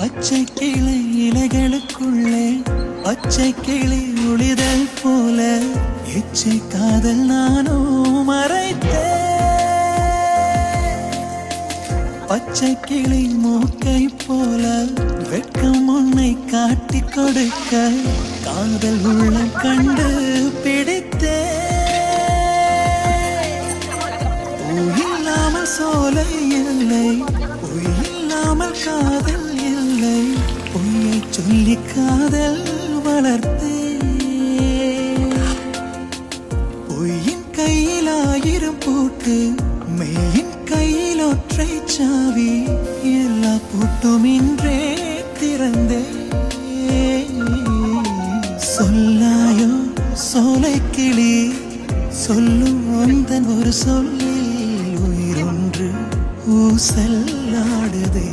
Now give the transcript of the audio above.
பச்சை கிளை இலைகளுக்குள்ளே பச்சை கிளி ஒளிதல் போல எச்சை காதல் நானோ மறைத்தேன். பச்சை கிளி மூக்கை போல வெட்கம் உன்னை காட்டி கொடுக்க காதல் உள்ளம் கண்டு பிடித்தேன். இல்லாமல் சோலை இல்லை, பொய் இல்லாமல் காதல் இல்லை, பொய்யை சொல்லி காதல் வளர்த்தே. பொய்யின் கையில் 1000 பூட்டு, மெய்யின் கையில் ஒற்றை சாவி, எல்லா பூட்டும் இன்றே திறந்தே. சொல்லாயோ சோலை கிளி, சொல்லும் வந்தன் ஒரு சொல்லில் உயிரொன்று ஊசல் ஆடுதே.